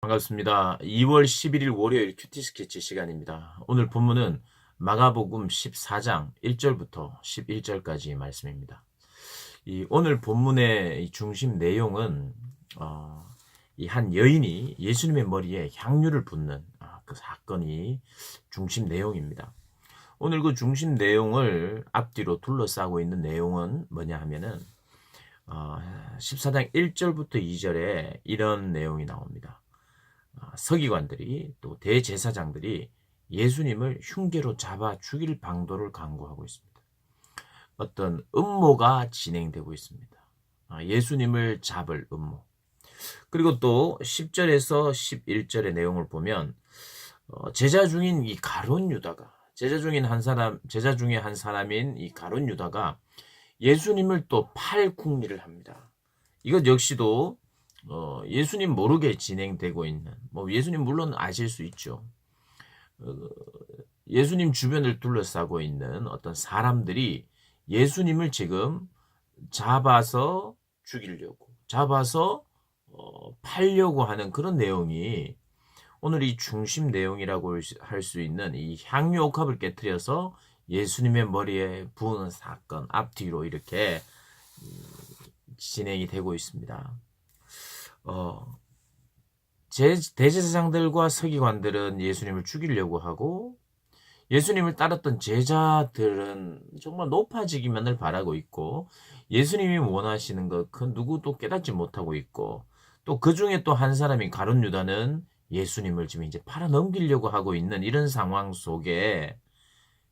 반갑습니다. 2월 11일 월요일 큐티 스케치 시간입니다. 오늘 본문은 마가복음 14장 1절부터 11절까지 말씀입니다. 오늘 본문의 이 중심 내용은 이 한 여인이 예수님의 머리에 향유를 붓는 그 사건이 중심 내용입니다. 오늘 그 중심 내용을 앞뒤로 둘러싸고 있는 내용은 뭐냐 하면은 14장 1절부터 2절에 이런 내용이 나옵니다. 서기관들이 또 대제사장들이 예수님을 흉계로 잡아 죽일 방도를 강구하고 있습니다. 어떤 음모가 진행되고 있습니다. 예수님을 잡을 음모. 그리고 또 10절에서 11절의 내용을 보면 제자 중인 이 가룟 유다가 제자 중에 한 사람인 이 가룟 유다가 예수님을 또 팔궁리를 합니다. 이것 역시도 예수님 모르게 진행되고 있는, 예수님 물론 아실 수 있죠. 예수님 주변을 둘러싸고 있는 어떤 사람들이 예수님을 지금 잡아서 죽이려고, 잡아서 팔려고 하는 그런 내용이 오늘 이 중심 내용이라고 할 수 있는 이 향유 옥합을 깨트려서 예수님의 머리에 부은 사건, 앞뒤로 이렇게 진행이 되고 있습니다. 대제사장들과 서기관들은 예수님을 죽이려고 하고 예수님을 따랐던 제자들은 정말 높아지기만을 바라고 있고 예수님이 원하시는 것 그 누구도 깨닫지 못하고 있고 또 그 중에 또 한 사람인 가룟 유다는 예수님을 지금 이제 팔아 넘기려고 하고 있는 이런 상황 속에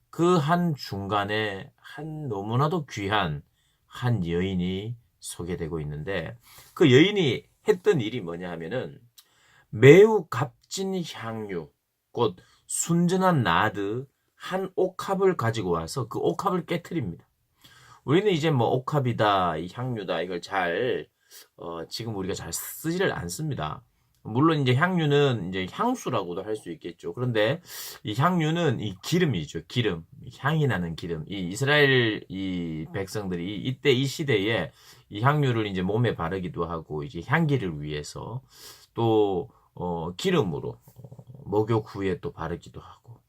그 한 중간에 한 너무나도 귀한 한 여인이 소개되고 있는데 그 여인이 했던 일이 뭐냐 하면은 매우 값진 향유, 곧 순전한 나드 한 옥합을 가지고 와서 그 옥합을 깨트립니다. 우리는 이제 옥합이다, 이 향유다 이걸 잘 지금 우리가 잘 쓰지를 않습니다. 물론 이제 향유는 이제 향수라고도 할 수 있겠죠. 그런데 이 향유는 이 기름이죠. 기름, 향이 나는 기름. 이 이스라엘 이 백성들이 이때 이 시대에 이 향유를 이제 몸에 바르기도 하고 이제 향기를 위해서 또 기름으로 목욕 후에 또 바르기도 하고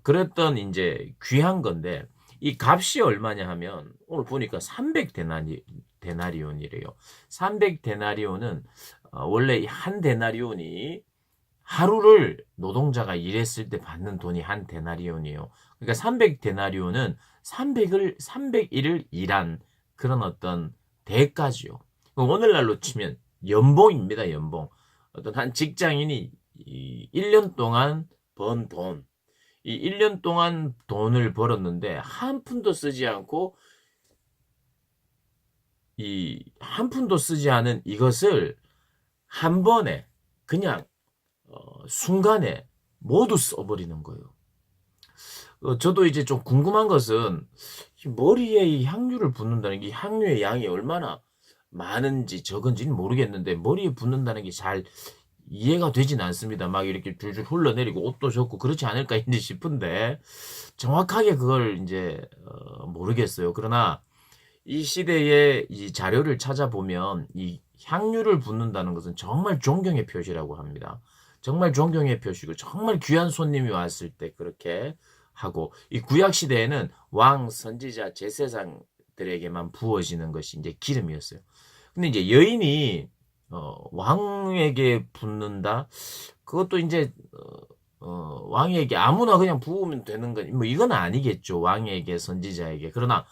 그랬던 이제 귀한 건데 이 값이 얼마냐 하면 오늘 보니까 300데나리온이래요. 300데나리온은 원래 한 데나리온이 하루를 노동자가 일했을 때 받는 돈이 한 데나리온이에요. 그러니까 300데나리온은 300일을 일한 그런 어떤 대가지요. 오늘날로 치면 연봉입니다. 연봉. 어떤 한 직장인이 1년 동안 번 돈, 이 1년 동안 돈을 벌었는데 한 푼도 쓰지 않고 이 한 푼도 쓰지 않은 이것을 한 번에 그냥 순간에 모두 써버리는 거예요. 저도 이제 좀 궁금한 것은 머리에 이 향유를 붓는다는 게 향유의 양이 얼마나 많은지 적은지는 모르겠는데 머리에 붓는다는 게 잘 이해가 되진 않습니다. 막 이렇게 줄줄 흘러내리고 옷도 젖고 그렇지 않을까 이제 싶은데 정확하게 그걸 이제 모르겠어요. 그러나 이 시대의 이 자료를 찾아보면 이 향유를 붓는다는 것은 정말 존경의 표시라고 합니다. 정말 존경의 표시고 정말 귀한 손님이 왔을 때 그렇게 하고 이 구약 시대에는 왕, 선지자, 제사장들에게만 부어지는 것이 이제 기름이었어요. 근데 이제 여인이 왕에게 붓는다. 그것도 이제 왕에게 아무나 그냥 부으면 되는 건 이건 아니겠죠. 왕에게 선지자에게. 그러나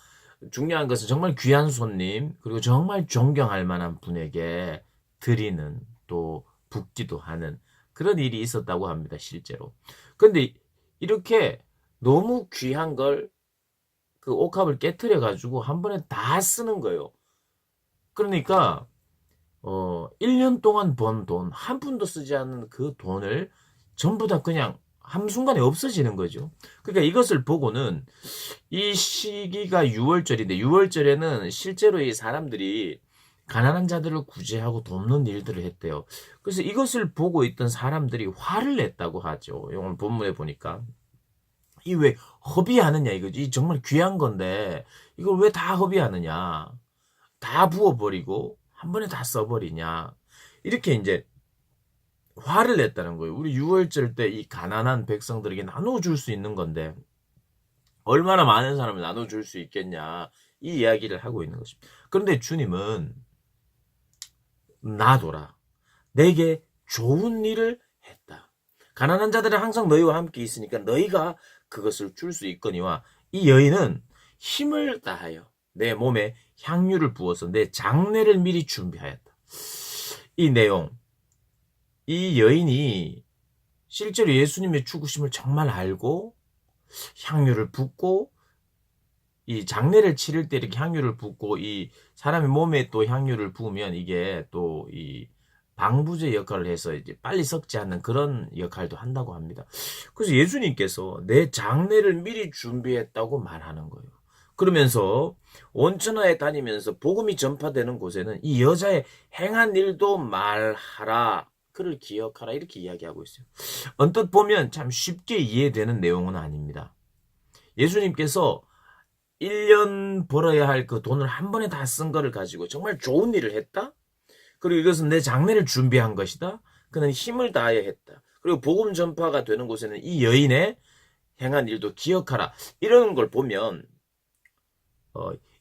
중요한 것은 정말 귀한 손님 그리고 정말 존경할 만한 분에게 드리는 또 붓기도 하는 그런 일이 있었다고 합니다. 실제로. 그런데 이렇게 너무 귀한 걸 그 옥합을 깨트려 가지고 한 번에 다 쓰는 거예요. 그러니까 1년 동안 번 돈, 한 푼도 쓰지 않는 그 돈을 전부 다 그냥 한순간에 없어지는 거죠. 그러니까 이것을 보고는 이 시기가 6월절인데 6월절에는 실제로 이 사람들이 가난한 자들을 구제하고 돕는 일들을 했대요. 그래서 이것을 보고 있던 사람들이 화를 냈다고 하죠. 오늘 본문에 보니까. 이 왜 허비하느냐 이거지. 이 정말 귀한 건데 이걸 왜 다 허비하느냐. 다 부어버리고 한 번에 다 써버리냐. 이렇게 이제 화를 냈다는 거예요. 우리 유월절 때 이 가난한 백성들에게 나눠줄 수 있는 건데 얼마나 많은 사람을 나눠줄 수 있겠냐, 이 이야기를 하고 있는 것입니다. 그런데 주님은 놔둬라, 내게 좋은 일을 했다. 가난한 자들은 항상 너희와 함께 있으니까 너희가 그것을 줄 수 있거니와, 이 여인은 힘을 다하여 내 몸에 향유를 부어서 내 장례를 미리 준비하였다. 이 내용, 이 여인이 실제로 예수님의 죽으심을 정말 알고 향유를 붓고, 이 장례를 치를 때 이렇게 향유를 붓고 이 사람의 몸에 또 향유를 부으면 이게 또 이 방부제 역할을 해서 이제 빨리 썩지 않는 그런 역할도 한다고 합니다. 그래서 예수님께서 내 장례를 미리 준비했다고 말하는 거예요. 그러면서 온천하에 다니면서 복음이 전파되는 곳에는 이 여자의 행한 일도 말하라, 그를 기억하라, 이렇게 이야기하고 있어요. 언뜻 보면 참 쉽게 이해되는 내용은 아닙니다. 예수님께서 1년 벌어야 할 그 돈을 한 번에 다 쓴 거를 가지고 정말 좋은 일을 했다? 그리고 이것은 내 장래를 준비한 것이다? 그는 힘을 다하여 했다. 그리고 복음 전파가 되는 곳에는 이 여인의 행한 일도 기억하라. 이러는 걸 보면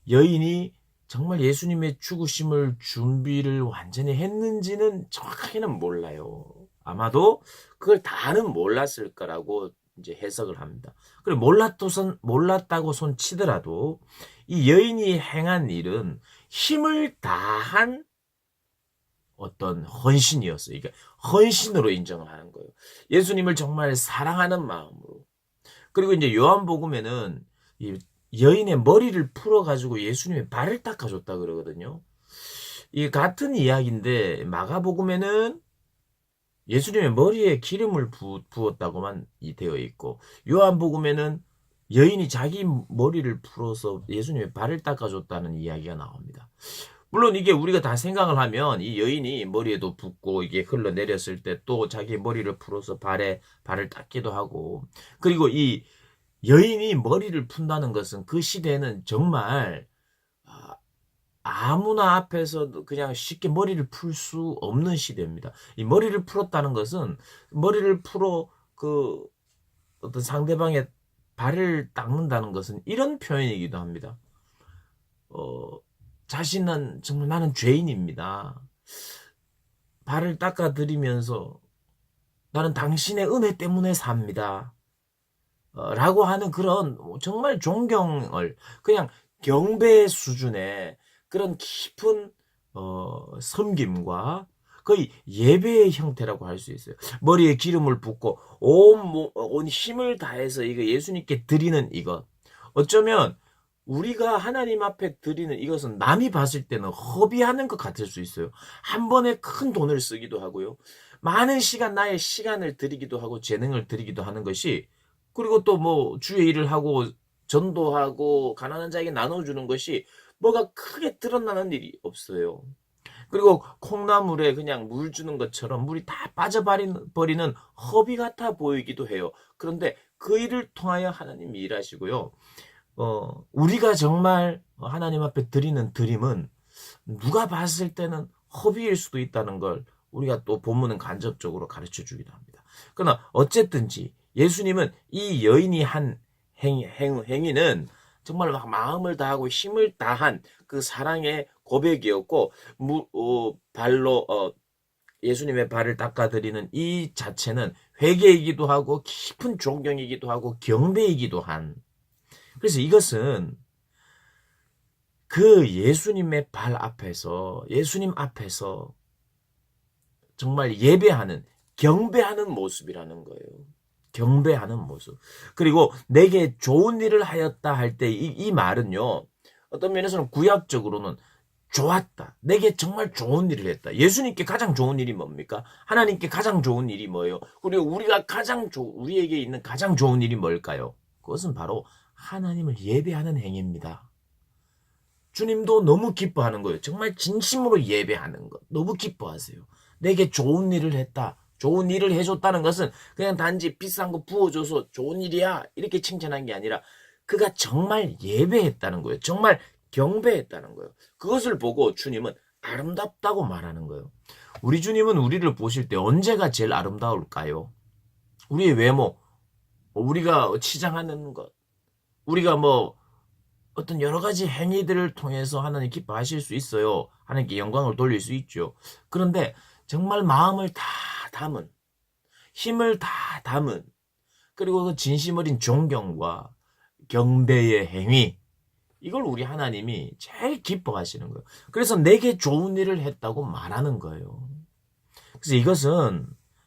여인이 정말 예수님의 죽으심을 준비를 완전히 했는지는 정확하게는 몰라요. 아마도 그걸 다는 몰랐을 거라고 이제 해석을 합니다. 그리고 몰랐다고 손 치더라도 이 여인이 행한 일은 힘을 다한 어떤 헌신이었어요. 그러니까 헌신으로 인정을 하는 거예요. 예수님을 정말 사랑하는 마음으로. 그리고 이제 요한복음에는 이 여인의 머리를 풀어가지고 예수님의 발을 닦아줬다 그러거든요. 이 같은 이야기인데 마가복음에는 예수님의 머리에 기름을 부었다고만 되어 있고, 요한복음에는 여인이 자기 머리를 풀어서 예수님의 발을 닦아줬다는 이야기가 나옵니다. 물론 이게 우리가 다 생각을 하면 이 여인이 머리에도 붓고 이게 흘러내렸을 때 또 자기 머리를 풀어서 발을 닦기도 하고, 그리고 이 여인이 머리를 푼다는 것은 그 시대에는 정말 아무나 앞에서 그냥 쉽게 머리를 풀 수 없는 시대입니다. 이 머리를 풀었다는 것은, 머리를 풀어 그 어떤 상대방의 발을 닦는다는 것은 이런 표현이기도 합니다. 자신은 정말 나는 죄인입니다. 발을 닦아드리면서 나는 당신의 은혜 때문에 삽니다. 라고 하는 그런 정말 존경을, 그냥 경배 수준의 그런 깊은 섬김과 거의 예배의 형태라고 할 수 있어요. 머리에 기름을 붓고 온 힘을 다해서 이거 예수님께 드리는 이것, 어쩌면 우리가 하나님 앞에 드리는 이것은 남이 봤을 때는 허비하는 것 같을 수 있어요. 한 번에 큰 돈을 쓰기도 하고요, 많은 시간, 나의 시간을 드리기도 하고 재능을 드리기도 하는 것이, 그리고 또 뭐 주의 일을 하고 전도하고 가난한 자에게 나눠주는 것이 뭐가 크게 드러나는 일이 없어요. 그리고 콩나물에 그냥 물 주는 것처럼 물이 다 빠져버리는 허비 같아 보이기도 해요. 그런데 그 일을 통하여 하나님이 일하시고요. 우리가 정말 하나님 앞에 드리는 드림은 누가 봤을 때는 허비일 수도 있다는 걸 우리가 또 본문은 간접적으로 가르쳐 주기도 합니다. 그러나 어쨌든지 예수님은 이 여인이 한 행위는 정말 막 마음을 다하고 힘을 다한 그 사랑의 고백이었고, 발로 예수님의 발을 닦아드리는 이 자체는 회개이기도 하고 깊은 존경이기도 하고 경배이기도 한, 그래서 이것은 그 예수님의 발 앞에서, 예수님 앞에서 정말 예배하는, 경배하는 모습이라는 거예요. 경배하는 모습. 그리고 내게 좋은 일을 하였다 할 때 이 말은요, 어떤 면에서는 구약적으로는 좋았다, 내게 정말 좋은 일을 했다. 예수님께 가장 좋은 일이 뭡니까? 하나님께 가장 좋은 일이 뭐예요? 그리고 우리가 우리에게 있는 가장 좋은 일이 뭘까요? 그것은 바로 하나님을 예배하는 행위입니다. 주님도 너무 기뻐하는 거예요. 정말 진심으로 예배하는 것 너무 기뻐하세요. 내게 좋은 일을 했다, 좋은 일을 해줬다는 것은 그냥 단지 비싼 거 부어줘서 좋은 일이야 이렇게 칭찬한 게 아니라 그가 정말 예배했다는 거예요. 정말 경배했다는 거예요. 그것을 보고 주님은 아름답다고 말하는 거예요. 우리 주님은 우리를 보실 때 언제가 제일 아름다울까요? 우리의 외모, 우리가 치장하는 것, 우리가 뭐 어떤 여러 가지 행위들을 통해서 하나님 기뻐하실 수 있어요. 하나님께 영광을 돌릴 수 있죠. 그런데 정말 마음을 다 담은, 힘을 다 담은, 그리고 그 진심 어린 존경과 경배의 행위, 이걸 우리 하나님이 제일 기뻐하시는 거예요. 그래서 내게 좋은 일을 했다고 말하는 거예요. 그래서 이것은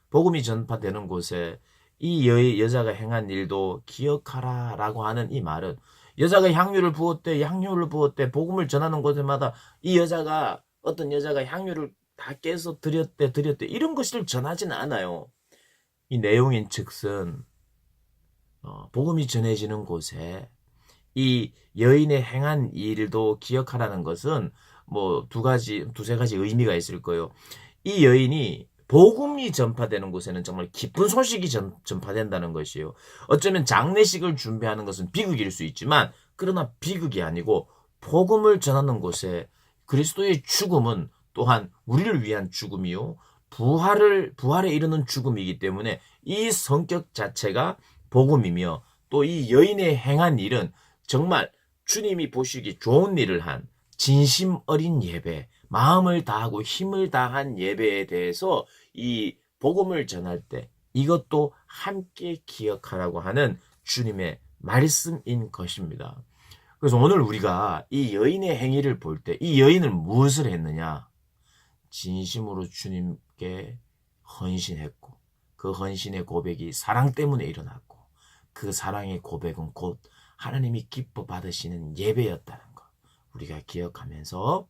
복음이 전파되는 곳에 이 여자가 행한 일도 기억하라 라고 하는 이 말은, 여자가 향유를 부었대, 복음을 전하는 곳마다 이 여자가, 어떤 여자가 향유를 다 깨서 드렸대, 이런 것을 전하지는 않아요. 이 내용인 즉슨, 복음이 전해지는 곳에 이 여인의 행한 일도 기억하라는 것은 뭐 두세 가지 의미가 있을 거예요. 이 여인이 복음이 전파되는 곳에는 정말 기쁜 소식이 전파된다는 것이에요. 어쩌면 장례식을 준비하는 것은 비극일 수 있지만, 그러나 비극이 아니고 복음을 전하는 곳에 그리스도의 죽음은 또한 우리를 위한 죽음이요, 부활에 이르는 죽음이기 때문에 이 성격 자체가 복음이며, 또 이 여인의 행한 일은 정말 주님이 보시기 좋은 일을 한 진심 어린 예배, 마음을 다하고 힘을 다한 예배에 대해서 이 복음을 전할 때 이것도 함께 기억하라고 하는 주님의 말씀인 것입니다. 그래서 오늘 우리가 이 여인의 행위를 볼 때 이 여인은 무엇을 했느냐? 진심으로 주님께 헌신했고, 그 헌신의 고백이 사랑 때문에 일어났고, 그 사랑의 고백은 곧 하나님이 기뻐 받으시는 예배였다는 것, 우리가 기억하면서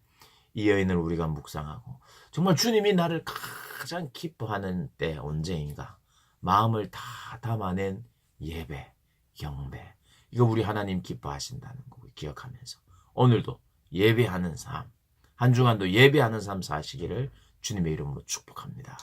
이 여인을 우리가 묵상하고, 정말 주님이 나를 가장 기뻐하는 때 언제인가? 마음을 다 담아낸 예배, 경배, 이거 우리 하나님 기뻐하신다는 거 기억하면서 오늘도 예배하는 삶, 한 주간도 예배하는 삶 사시기를 주님의 이름으로 축복합니다.